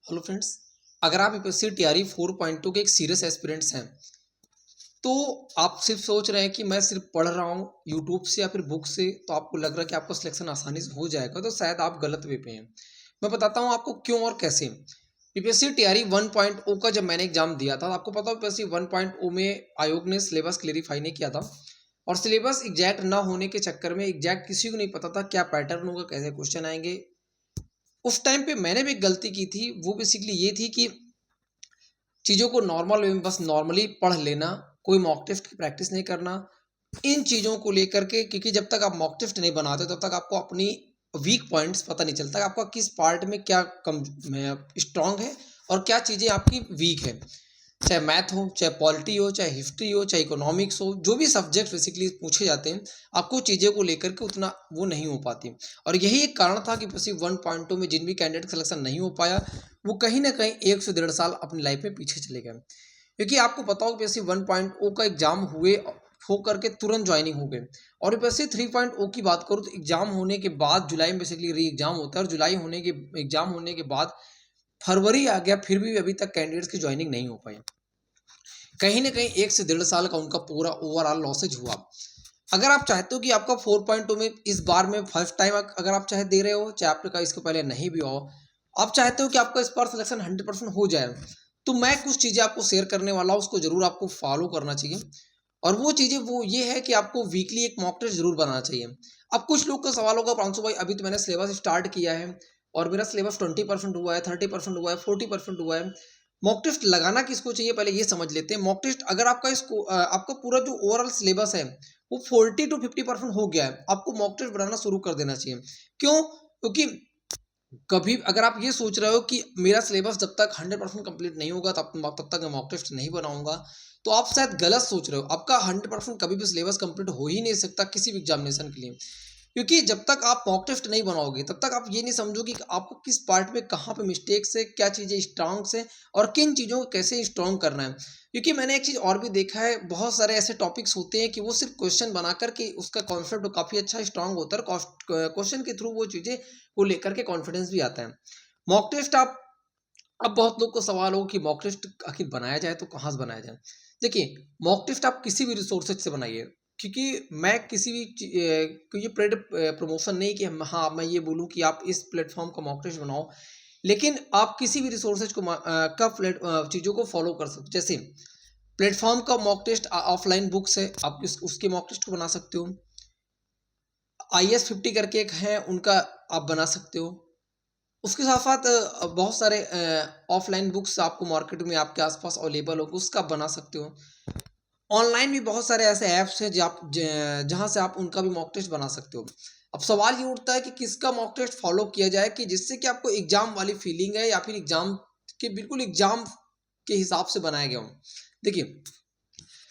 Hello friends, अगर आप UPSC TRE 4.2 के एक सीरियस एस्पिरेंट्स हैं तो आप सिर्फ सोच रहे हैं कि मैं सिर्फ पढ़ रहा हूँ यूट्यूब से या फिर बुक से, तो आपको लग रहा है कि आपका सिलेक्शन आसानी से हो जाएगा, तो शायद आप गलत वे पे हैं। मैं बताता हूँ आपको क्यों और कैसे। यूपीएससी टीआरई 1.0 का जब मैंने एग्जाम दिया था, आपको पता है यूपीएससी 1.0 में आयोग ने सिलेबस क्लेरिफाई नहीं किया था और सिलेबस एग्जैक्ट ना होने के चक्कर में एग्जैक्ट किसी को नहीं पता था क्या पैटर्न होगा, कैसे क्वेश्चन आएंगे। उस टाइम पे मैंने भी एक गलती की थी, वो बेसिकली ये थी कि चीज़ों को नॉर्मल वे में बस नॉर्मली पढ़ लेना, कोई मॉक टेस्ट की प्रैक्टिस नहीं करना। इन चीज़ों को लेकर के, क्योंकि जब तक आप मॉक टेस्ट नहीं बनाते तब तक आपको अपनी वीक पॉइंट्स पता नहीं चलता आपका किस पार्ट में क्या कम स्ट्रांग है और क्या चीज़ें आपकी वीक है। चाहे मैथ हो, चाहे पॉलिटी हो, चाहे हिस्ट्री हो, चाहे इकोनॉमिक्स हो, जो भी सब्जेक्ट बेसिकली पूछे जाते हैं, आपको चीज़ों को लेकर के उतना वो नहीं हो पाती। और यही एक कारण था कि पीसी 1.2 में जिन भी कैंडिडेट सिलेक्शन नहीं हो पाया, वो कहीं ना कहीं 1 से 1.5 साल अपनी लाइफ में पीछे चले गए। क्योंकि आपको पता हो कि पीसी 1.0 का एग्जाम हुए हो करके तुरंत ज्वाइनिंग हो गए। और पीसी 3.0 की बात करूँ तो एग्जाम होने के बाद जुलाई में बेसिकली री एग्जाम होता है, और जुलाई होने के एग्जाम होने के बाद फरवरी आ गया, फिर भी अभी तक कैंडिडेट्स की ज्वाइनिंग नहीं हो पाई। कहीं ना कहीं 1 से 1.5 साल का उनका पूरा ओवरऑल लॉसेज हुआ। अगर आप चाहते हो कि आपका 4.2 में इस बार में फर्स्ट टाइम अगर आप चाहे दे रहे हो, चाहे आपका इसके पहले नहीं भी हो, आप चाहते हो कि आपका इस बार सिलेक्शन 100% हो जाए, तो मैं कुछ चीज़ें आपको शेयर करने वाला हूँ, उसको जरूर आपको फॉलो करना चाहिए। और वो चीज़ें वो ये है कि आपको वीकली एक मॉक टेस्ट जरूर बनाना चाहिए। अब कुछ लोग का सवाल होगा, प्रांशु भाई अभी तो मैंने सिलेबस स्टार्ट किया है और मेरा सिलेबस 20% हुआ है, 30% हुआ है, 40% हुआ है, मॉक टेस्ट लगाना किसको चाहिए, पहले ये समझ लेते हैं। मॉक टेस्ट अगर आपका इसको आपका पूरा जो ओवरऑल सिलेबस है वो 40 to 50% हो गया है, आपको मॉक टेस्ट बनाना शुरू कर देना चाहिए। क्यों? क्योंकि कभी अगर आप ये सोच रहे हो कि मेरा सिलेबस जब तक 100% कंप्लीट नहीं होगा तब तक मैं मॉक टेस्ट नहीं बनाऊंगा, तो आप शायद गलत सोच रहे हो। आपका 100% कभी भी सिलेबस कंप्लीट हो ही नहीं सकता किसी भी एग्जामिनेशन के लिए। क्योंकि जब तक आप मॉक टेस्ट नहीं बनाओगे तब तक आप ये नहीं समझोगे कि आपको किस पार्ट में कहाँ पे मिस्टेक्स है, क्या चीज़ें स्ट्रांग्स है और किन चीज़ों को कैसे स्ट्रांग करना है। क्योंकि मैंने एक चीज़ और भी देखा है, बहुत सारे ऐसे टॉपिक्स होते हैं कि वो सिर्फ क्वेश्चन बनाकर के उसका कॉन्सेप्ट काफ़ी अच्छा स्ट्रांग होता है, क्वेश्चन के थ्रू वो चीज़ें को लेकर के कॉन्फिडेंस भी आता है। मॉक टेस्ट आप, अब बहुत लोग को सवाल हो कि मॉक टेस्ट आखिर बनाया जाए तो कहाँ से बनाया जाए। देखिए, मॉक टेस्ट आप किसी भी रिसोर्सेज से बनाइए, क्योंकि मैं किसी भी ये पेड प्रमोशन नहीं कि हाँ मैं ये बोलूँ कि आप इस प्लेटफॉर्म का मॉक टेस्ट बनाओ, लेकिन आप किसी भी रिसोर्सेज को चीज़ों को फॉलो कर सकते। जैसे प्लेटफॉर्म का मॉक टेस्ट ऑफलाइन बुक्स है, आप उसके मॉक टेस्ट को बना सकते हो। IS50 करके एक है, उनका आप बना सकते हो। उसके साथ साथ बहुत सारे ऑफलाइन बुक्स आपको मार्केट में आपके आसपास अवेलेबल होंगे, उसका बना सकते हो। ऑनलाइन भी बहुत सारे ऐसे ऐप्स हैं जहाँ से आप उनका भी मॉक टेस्ट बना सकते हो। अब सवाल ये उठता है कि किसका मॉक टेस्ट फॉलो किया जाए कि जिससे कि आपको एग्जाम वाली फीलिंग है या फिर एग्जाम के बिल्कुल एग्जाम के हिसाब से बनाया गया हो। देखिए,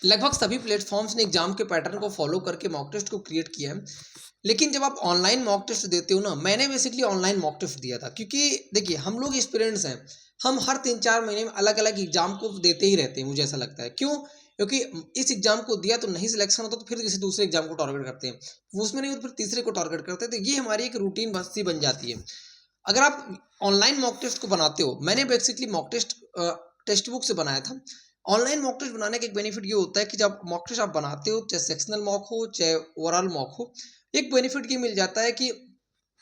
लगभग सभी प्लेटफॉर्म्स ने एग्जाम के पैटर्न को फॉलो करके मॉक टेस्ट को क्रिएट किया है। लेकिन जब आप ऑनलाइन मॉक टेस्ट देते हो ना, मैंने बेसिकली ऑनलाइन मॉक टेस्ट दिया था, क्योंकि देखिए हम लोग एक्सपीरियंस हैं, हम हर 3-4 महीने में अलग अलग एग्जाम को देते ही रहते हैं, मुझे ऐसा लगता है। क्यों? क्योंकि इस एग्जाम को दिया तो नहीं सिलेक्शन होता तो फिर किसी दूसरे एग्जाम को टारगेट करते हैं, वो उसमें नहीं होता फिर तीसरे को टारगेट करते हैं, तो ये हमारी एक रूटीन बस्ती बन जाती है। अगर आप ऑनलाइन मॉक टेस्ट को बनाते हो, मैंने basically mock test textbook से बनाया था। ऑनलाइन मॉक टेस्ट बनाने का एक बेनिफिट ये होता है कि जब मॉक टेस्ट आप बनाते हो, चाहे सेक्शनल मॉक हो चाहे ओवरऑल मॉक हो, एक बेनिफिट ये मिल जाता है कि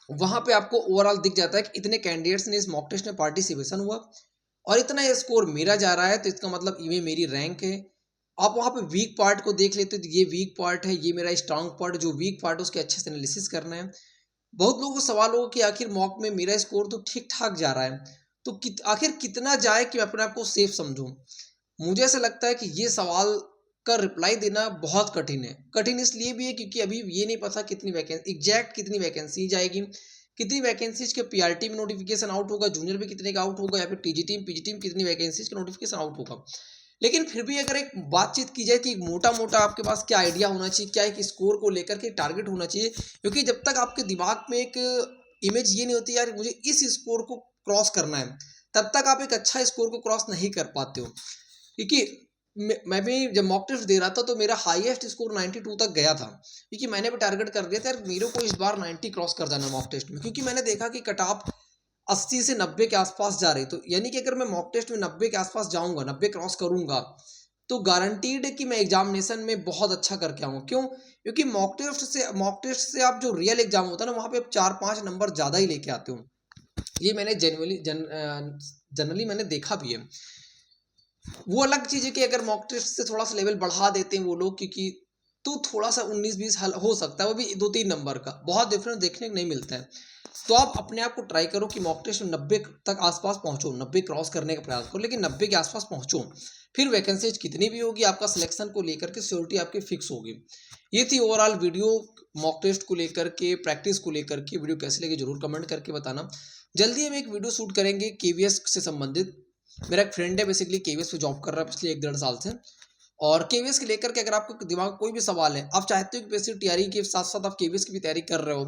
वहां पे आपको ओवरऑल दिख जाता है कि इतने कैंडिडेट्स ने इस मॉक टेस्ट में पार्टिसिपेशन हुआ और इतना ये स्कोर मेरा जा रहा है, तो इसका मतलब ये मेरी रैंक है। आप वहाँ पे वीक पार्ट को देख लेते हो, तो ये वीक पार्ट है, ये मेरा स्ट्रांग पार्ट, जो वीक पार्ट है उसके अच्छे से एनालिसिस करना है। बहुत लोगों को सवाल होगा कि आखिर मॉक में मेरा स्कोर तो ठीक ठाक जा रहा है, तो आखिर कितना जाए कि मैं अपने आप को सेफ समझूं। मुझे ऐसा लगता है कि ये सवाल का रिप्लाई देना बहुत कठिन है। कठिन इसलिए भी है क्योंकि अभी ये नहीं पता कितनी वैकेंसी एग्जैक्ट कितनी वैकेंसी जाएगी, कितनी वैकेंसीज के पीआरटी में नोटिफिकेशन आउट होगा, जूनियर में कितने का आउट होगा, या फिर टीजीटी में पीजीटी में कितनी वैकेंसीज का नोटिफिकेशन आउट होगा। लेकिन फिर भी अगर एक बातचीत की जाए कि मोटा मोटा आपके पास क्या आइडिया होना चाहिए, क्या एक स्कोर को लेकर के टारगेट होना चाहिए, क्योंकि जब तक आपके दिमाग में एक इमेज ये नहीं होती यार मुझे इस स्कोर को क्रॉस करना है, तब तक आप एक अच्छा स्कोर को क्रॉस नहीं कर पाते हो। क्योंकि मैं भी जब मॉक टेस्ट दे रहा था तो मेरा हाईएस्ट स्कोर 92 तक गया था, क्योंकि मैंने भी टारगेट कर दिया था यार मेरे को इस बार 90 क्रॉस कर जाना मॉक टेस्ट में, क्योंकि मैंने देखा कि कट ऑफ 80 से 90 के आसपास जा रही, तो यानी कि अगर मैं मॉक टेस्ट में 90 के आसपास जाऊंगा, 90 क्रॉस करूंगा, तो गारंटीड है कि मैं एग्जामिनेशन में बहुत अच्छा करके आऊंगा। क्यों? क्योंकि मॉक टेस्ट से आप जो रियल एग्जाम होता है ना, वहां पे आप 4-5 नंबर ज्यादा ही लेके आते हो। ये मैंने जनरली मैंने देखा भी है। वो अलग चीज है कि अगर मॉक टेस्ट से थोड़ा सा लेवल बढ़ा देते हैं वो लोग, क्योंकि तो थोड़ा सा 19-20 हल हो सकता है, वो भी 2-3 नंबर का, बहुत डिफरेंस देखने को नहीं मिलता है। तो आप अपने आप को ट्राई करो कि मॉक टेस्ट में 90 तक आसपास पहुंचो, 90 क्रॉस करने का प्रयास करो, लेकिन 90 के आसपास पहुंचो। फिर वैकेंसीज कितनी भी होगी, आपका सिलेक्शन को लेकर के श्योरिटी आपकी फिक्स होगी। ये थी ओवरऑल वीडियो मॉक टेस्ट को लेकर के, प्रैक्टिस को लेकर के। वीडियो कैसे लगी जरूर कमेंट करके बताना। जल्दी हम एक वीडियो शूट करेंगे केवीएस से संबंधित। मेरा एक फ्रेंड है बेसिकली केवीएस पे जॉब कर रहा है पिछले 1-1.5 साल से, और केवीएस के लेकर के अगर आपको दिमाग में कोई भी सवाल है, आप चाहते हो कि बेसिक तैयारी के साथ साथ आप केवीएस की भी तैयारी कर रहे हो,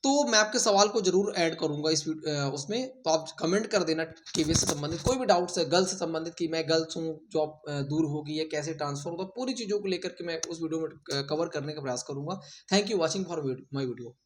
तो मैं आपके सवाल को जरूर ऐड करूंगा इस उसमें। तो आप कमेंट कर देना केवीएस से संबंधित कोई भी डाउट्स है, गर्ल्स से संबंधित कि मैं गर्ल्स हूँ, जॉब दूर होगी या कैसे ट्रांसफर होगा, पूरी चीज़ों को लेकर के मैं उस वीडियो में कवर करने का प्रयास करूंगा। Thank you watching for my video.